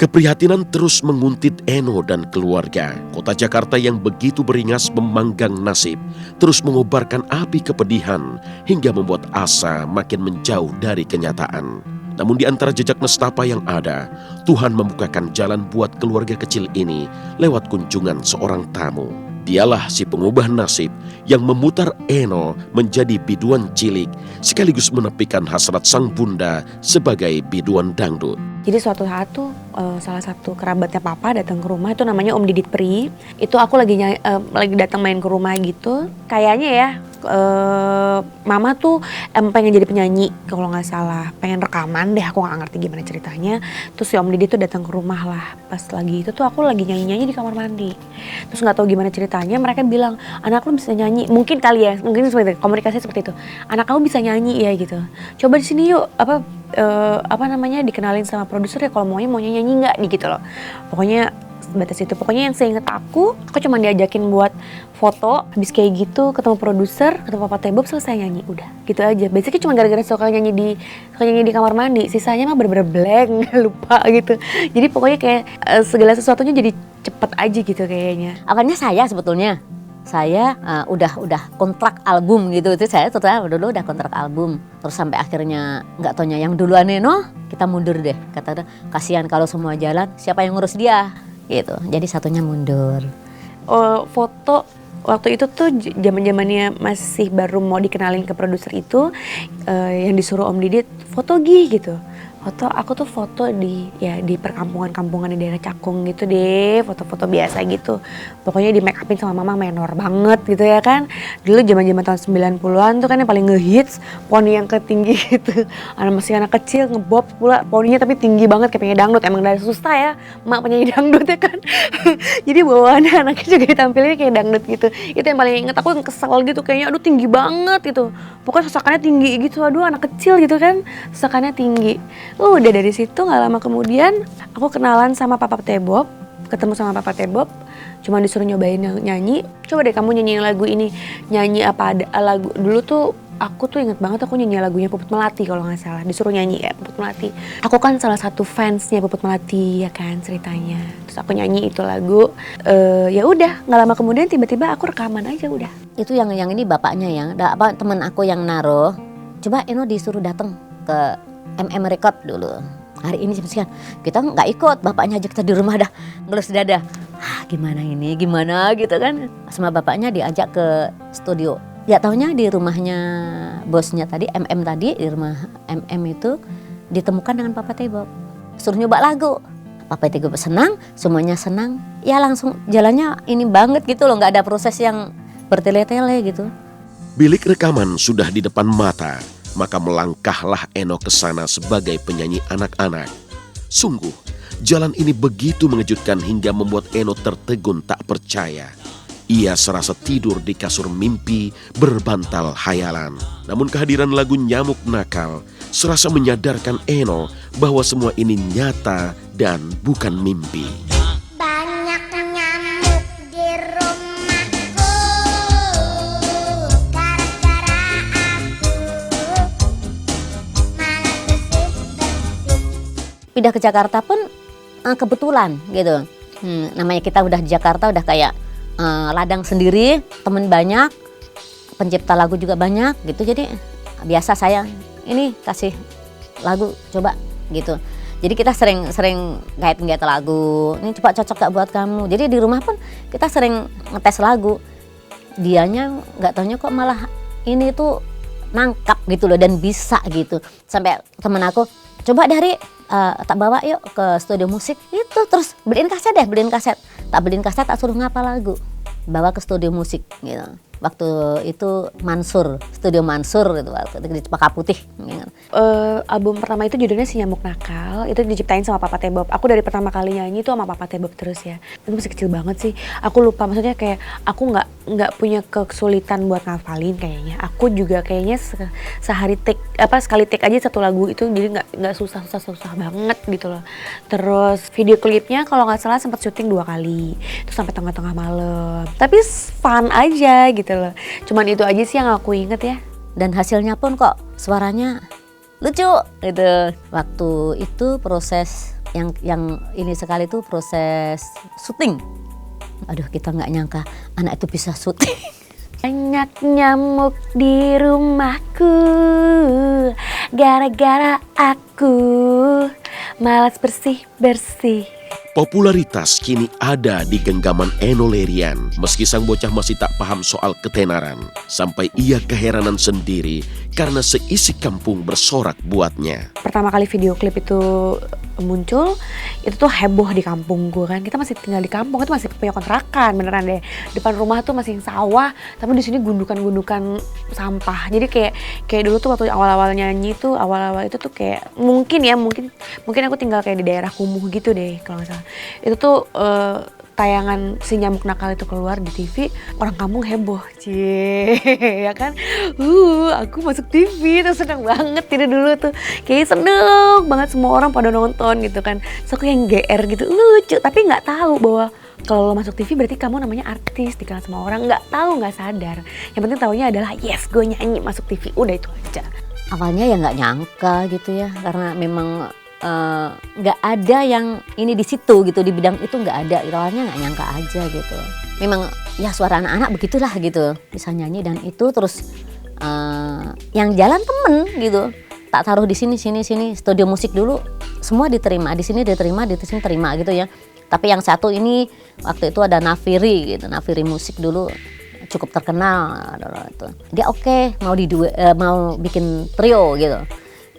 Keprihatinan terus menguntit Eno dan keluarga. Kota Jakarta yang begitu beringas memanggang nasib terus mengobarkan api kepedihan hingga membuat asa makin menjauh dari kenyataan. Namun di antara jejak nestapa yang ada, Tuhan membukakan jalan buat keluarga kecil ini lewat kunjungan seorang tamu. Dialah si pengubah nasib yang memutar Eno menjadi biduan cilik sekaligus menepikan hasrat sang bunda sebagai biduan dangdut. Jadi suatu saat tuh salah satu kerabatnya papa datang ke rumah, itu namanya Om Didit Pri. Itu aku lagi datang main ke rumah gitu. Kayaknya ya mama tuh pengen jadi penyanyi kalau nggak salah, pengen rekaman deh, aku nggak ngerti gimana ceritanya. Terus si Om Didit tuh datang ke rumah lah. Pas lagi itu tuh aku lagi nyanyi di kamar mandi. Terus nggak tahu gimana ceritanya, mereka bilang anak lu bisa nyanyi. Mungkin kali ya, mungkin seperti itu, komunikasi seperti itu. Anak kamu bisa nyanyi ya gitu. Coba di sini yuk dikenalin sama produser ya kalau mau nyanyi nggak nih gitu loh. Pokoknya batas itu. Pokoknya yang seinget aku cuma diajakin buat foto, habis kayak gitu ketemu produser, ketemu Papa Tebob, selesai nyanyi, udah gitu aja. Basically cuma gara-gara suka nyanyi di kamar mandi, sisanya mah bener-bener blank, lupa gitu. Jadi pokoknya kayak segala sesuatunya jadi cepet aja gitu kayaknya. Awalnya saya sebetulnya udah kontrak album gitu, itu saya dulu udah kontrak album, terus sampai akhirnya nggak taunya yang duluan Eno kita mundur deh, kata kasihan kalau semua jalan siapa yang ngurus dia gitu, jadi satunya mundur. Foto waktu itu tuh zaman-zamannya masih baru mau dikenalin ke produser itu, yang disuruh Om Didit foto gitu. Aku tuh foto di perkampungan-kampungan di daerah Cakung gitu deh, foto-foto biasa gitu. Pokoknya di make upin sama mama menor banget gitu ya kan. Dulu zaman-zaman tahun 90-an tuh kan yang paling ngehits poni yang ketinggi gitu. Masih anak kecil ngebob pula poninya tapi tinggi banget kayak pengen dangdut. Emang dari susah ya mak penyanyi dangdut ya kan. Jadi bawaannya anaknya juga ditampilnya kayak dangdut gitu. Itu yang paling inget, aku yang kesel gitu kayaknya aduh tinggi banget gitu. Pokoknya sesakannya tinggi gitu, aduh anak kecil gitu kan sesakannya tinggi. Udah dari situ gak lama kemudian aku kenalan sama Papa Tebob, ketemu sama Papa Tebob, cuma disuruh nyobain nyanyi. Coba deh kamu nyanyiin lagu ini, nyanyi apa ada lagu. Dulu tuh aku tuh inget banget aku nyanyi lagunya Puput Melati kalau nggak salah, disuruh nyanyi ya Puput Melati. Aku kan salah satu fansnya Puput Melati ya kan ceritanya. Terus aku nyanyi itu lagu, ya udah nggak lama kemudian tiba-tiba aku rekaman aja udah. Itu yang ini bapaknya yang, teman aku yang naruh. Coba Eno disuruh datang ke Record dulu. Hari ini sekian kita nggak ikut, bapaknya aja kita di rumah dah ngelus dada. Gimana gitu kan. Sama bapaknya diajak ke studio. Ya taunya di rumahnya bosnya tadi, tadi di rumah itu ditemukan dengan Papa Tebob. Suruh nyoba lagu. Papa Tebob senang, semuanya senang. Ya langsung jalannya ini banget gitu loh, nggak ada proses yang bertele-tele gitu. Bilik rekaman sudah di depan mata, maka melangkahlah Eno ke sana sebagai penyanyi anak-anak. Sungguh, jalan ini begitu mengejutkan hingga membuat Eno tertegun tak percaya. Ia serasa tidur di kasur mimpi berbantal hayalan. Namun kehadiran lagu Nyamuk Nakal serasa menyadarkan Eno bahwa semua ini nyata dan bukan mimpi. Pindah ke Jakarta pun kebetulan gitu. Namanya kita udah di Jakarta udah kayak ladang sendiri, temen banyak, pencipta lagu juga banyak gitu. Jadi biasa saya ini kasih lagu coba gitu. Jadi kita sering gait lagu. Ini coba cocok gak buat kamu. Jadi di rumah pun kita sering ngetes lagu. Dianya nggak taunya kok malah ini tuh nangkap gitu loh dan bisa gitu. Sampai temen aku coba dari tak bawa yuk ke studio musik itu, terus beliin kaset. Tak beliin kaset, tak suruh ngapal lagu, bawa ke studio musik gitu. Waktu itu studio Mansur gitu, waktu di Cempaka Putih. Album pertama itu judulnya Si Nyamuk Nakal, itu diciptain sama Papa Tebob. Aku dari pertama kali nyanyi itu sama Papa Tebob terus ya. Itu masih kecil banget sih. Aku lupa, maksudnya kayak aku nggak punya kesulitan buat ngafalin kayaknya. Aku juga kayaknya sekali take aja satu lagu itu, jadi nggak susah banget gitu loh. Terus video klipnya kalau nggak salah sempat syuting 2 kali, itu sampai tengah-tengah malam. Tapi fun aja gitu loh. Cuman itu aja sih yang aku inget ya. Dan hasilnya pun kok suaranya lucu gitu. Waktu itu proses yang ini sekali tuh proses syuting. Aduh, kita nggak nyangka anak itu bisa syuting. Banyak nyamuk di rumahku, gara-gara aku malas bersih-bersih. Popularitas kini ada di genggaman Enno Lerian. Meski sang bocah masih tak paham soal ketenaran, sampai ia keheranan sendiri karena seisi kampung bersorak buatnya. Pertama kali video klip itu muncul, itu tuh heboh di kampungku kan. Kita masih tinggal di kampung, itu masih punya kontrakan beneran deh. Depan rumah tuh masih sawah, tapi di sini gundukan-gundukan sampah. Jadi kayak dulu tuh waktu awal-awal nyanyi tuh, awal-awal itu tuh kayak mungkin aku tinggal kayak di daerah kumuh gitu deh kalau nggak salah. Itu tuh tayangan si nyamuk nakal itu keluar di TV, orang kampung heboh, ya kan, aku masuk TV tuh seneng banget itu dulu tuh, kayak seneng banget semua orang pada nonton gitu kan, so aku yang GR gitu, lucu, tapi nggak tahu bahwa kalau lo masuk TV berarti kamu namanya artis, dikenal sama orang, nggak tahu, nggak sadar, yang penting taunya adalah yes gue nyanyi masuk TV, udah itu aja. Awalnya ya nggak nyangka gitu ya, karena memang nggak ada yang ini di situ gitu, di bidang itu nggak ada, awalnya nggak nyangka aja gitu. Memang ya suara anak-anak begitulah gitu, bisa nyanyi dan itu terus yang jalan temen gitu, tak taruh di sini studio musik dulu semua diterima, di sini diterima, di sini terima gitu ya. Tapi yang satu ini waktu itu ada Nafiri gitu, Nafiri musik dulu cukup terkenal itu. Dia oke, mau bikin trio gitu.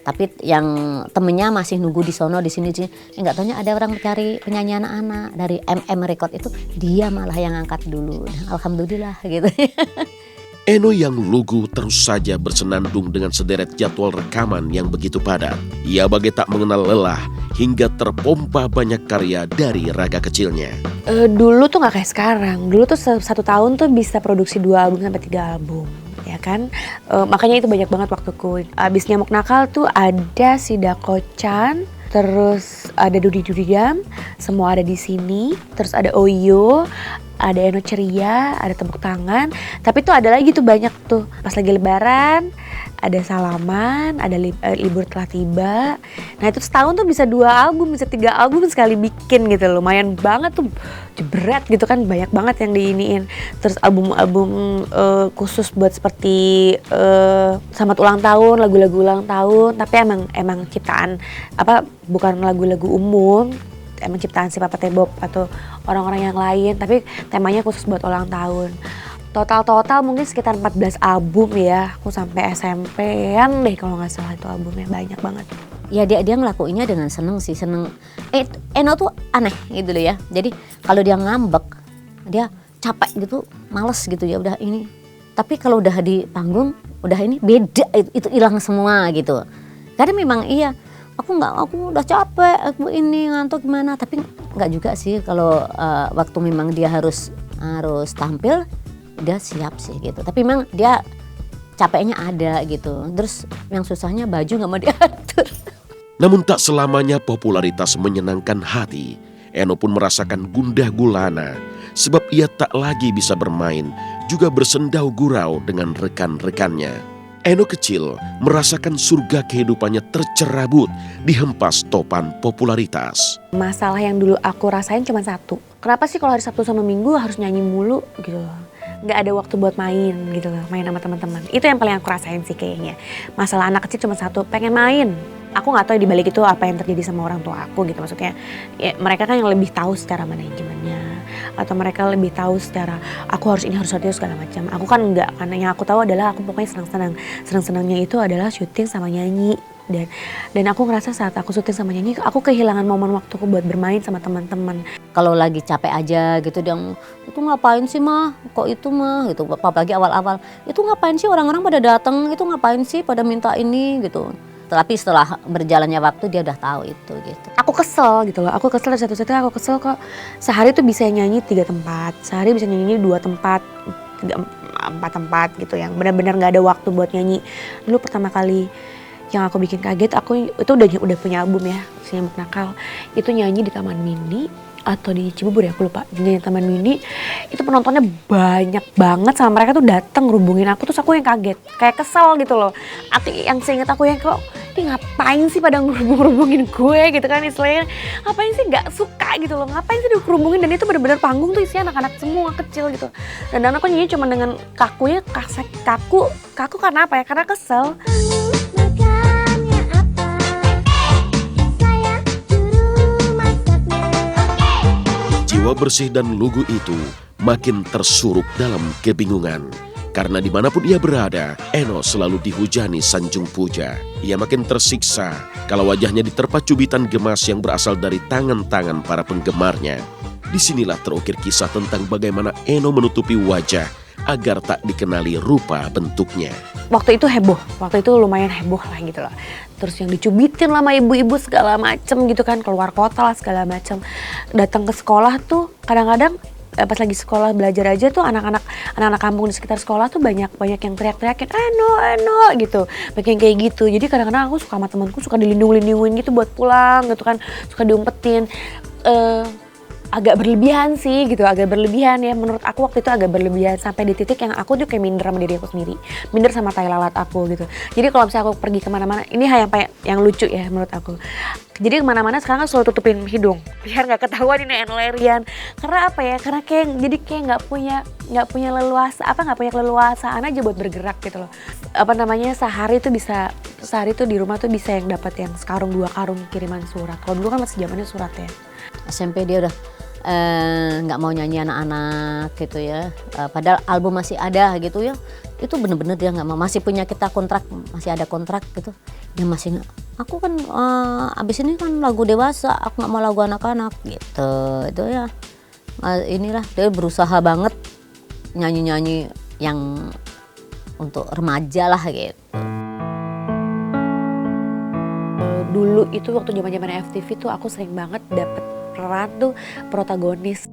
Tapi yang temennya masih nunggu di sono di sini, nggak taunya ada orang mencari penyanyi anak-anak dari Record itu, dia malah yang angkat dulu. Alhamdulillah gitu. Enno yang lugu terus saja bersenandung dengan sederet jadwal rekaman yang begitu padat. Ia bagai tak mengenal lelah hingga terpompa banyak karya dari raga kecilnya. Dulu tuh nggak kayak sekarang. Dulu tuh 1 tahun tuh bisa produksi 2 album sampai 3 album. Ya kan, makanya itu banyak banget waktuku. Abis Nyamuk Nakal tuh ada si Dako-chan, terus ada Dudi Duriam, semua ada di sini. Terus ada Oyo, ada Enno Ceria, ada Tepuk Tangan. Tapi tuh ada lagi tuh banyak tuh. Pas lagi Lebaran, ada Salaman, ada Libur Telah Tiba. Nah itu setahun tuh bisa 2 album, bisa 3 album sekali bikin gitu. Lumayan banget tuh, jebret gitu kan, banyak banget yang diiniin. Terus album-album khusus buat seperti selamat ulang tahun, lagu-lagu ulang tahun. Tapi emang ciptaan, bukan lagu-lagu umum. Emang ciptaan si Papa T-Bob atau orang-orang yang lain. Tapi temanya khusus buat ulang tahun. Total mungkin sekitar 14 album ya, aku sampai SMP-an deh kalau nggak salah itu albumnya, banyak banget. Ya dia ngelakuinnya dengan seneng. Enno tuh aneh gitu loh ya. Jadi kalau dia ngambek, dia capek gitu, males gitu ya udah ini. Tapi kalau udah di panggung, udah ini beda, itu hilang semua gitu. Karena memang iya, aku udah capek, aku ini ngantuk gimana. Tapi nggak juga sih kalau waktu memang dia harus tampil, dia siap sih gitu. Tapi memang dia capeknya ada gitu. Terus yang susahnya baju nggak mau diatur. Namun tak selamanya popularitas menyenangkan hati. Enno pun merasakan gundah gulana sebab ia tak lagi bisa bermain, juga bersendau gurau dengan rekan-rekannya. Enno kecil merasakan surga kehidupannya tercerabut dihempas topan popularitas. Masalah yang dulu aku rasain cuma satu. Kenapa sih kalau hari Sabtu sama Minggu harus nyanyi mulu gitu loh. Nggak ada waktu buat main gitu loh, main sama teman-teman. Itu yang paling aku rasain sih kayaknya. Masalah anak kecil cuma satu, pengen main. Aku nggak tahu di balik itu apa yang terjadi sama orang tua aku gitu. Maksudnya ya, mereka kan yang lebih tahu secara manajemennya. Atau mereka lebih tahu secara aku harus ini harus itu segala macam. Aku kan enggak, karena yang aku tahu adalah aku pokoknya senang-senangnya itu adalah syuting sama nyanyi. Dan aku ngerasa saat aku syuting sama nyanyi, aku kehilangan momen waktuku buat bermain sama teman-teman. Kalau lagi capek aja gitu, dia itu ngapain sih mah, kok itu mah gitu. Apalagi awal-awal, itu ngapain sih orang-orang pada datang, itu ngapain sih pada minta ini gitu. Tapi setelah berjalannya waktu dia udah tahu itu gitu. Aku kesel gitu loh, aku kesel satu-satunya aku kesel kok sehari tuh bisa nyanyi 3 tempat, sehari bisa nyanyi 2 tempat, 4 tempat gitu yang benar-benar nggak ada waktu buat nyanyi. Dulu pertama kali yang aku bikin kaget, aku itu udah punya album ya, si Nyamuk Nakal. Itu nyanyi di Taman Mini atau di Cibubur ya, aku lupa. Nyanyi di Taman Mini, itu penontonnya banyak banget sama mereka tuh datang ngerubungin aku, terus aku yang kaget, kayak kesel gitu loh. Aku yang seingat aku yang kok Ini ngapain sih pada ngerubung-rubungin gue gitu kan istilahnya. Ngapain sih gak suka gitu loh, ngapain sih dikerubungin. Dan itu bener-bener panggung tuh isinya anak-anak semua kecil gitu. Dan aku nyanyi cuma dengan kakunya, kaku karena apa ya, karena kesel. Jiwa bersih dan lugu itu makin tersuruk dalam kebingungan. Karena dimanapun ia berada, Eno selalu dihujani sanjung puja. Ia makin tersiksa kalau wajahnya diterpa cubitan gemas yang berasal dari tangan-tangan para penggemarnya. Disinilah terukir kisah tentang bagaimana Eno menutupi wajah agar tak dikenali rupa bentuknya. Waktu itu heboh, waktu itu lumayan heboh lah gitu loh. Terus yang dicubitin lah sama ibu-ibu segala macem gitu kan, keluar kota lah segala macem. Datang ke sekolah tuh kadang-kadang pas lagi sekolah belajar aja tuh anak-anak kampung di sekitar sekolah tuh banyak yang teriak-teriakin Eno gitu, bikin kayak gitu. Jadi kadang-kadang aku suka sama temanku suka dilindung-lindungin gitu buat pulang gitu kan, suka diumpetin. Agak berlebihan sih gitu, agak berlebihan ya menurut aku waktu itu agak berlebihan sampai di titik yang aku tuh kayak minder sama diri aku sendiri, minder sama tai lalat aku gitu. Jadi kalau misalnya aku pergi kemana-mana, ini yang lucu ya menurut aku. Jadi kemana-mana sekarang kan selalu tutupin hidung biar nggak ketahuan ini Enolerian. Karena apa ya? Karena jadi kayak nggak punya leluasaan aja buat bergerak gitu loh. Sehari tuh di rumah tuh bisa yang dapat yang sekarung 2 karung kiriman surat. Kalau dulu kan masih zamannya surat ya. SMP dia udah nggak mau nyanyi anak-anak gitu ya, padahal album masih ada gitu ya. Itu bener-bener dia nggak mau, masih punya kita kontrak, masih ada kontrak gitu. Dia masih, aku kan abis ini kan lagu dewasa, aku nggak mau lagu anak-anak gitu. Itu ya inilah dia berusaha banget nyanyi-nyanyi yang untuk remaja lah gitu. Dulu itu waktu zaman-zaman FTV tuh aku sering banget dapet peran tuh protagonis.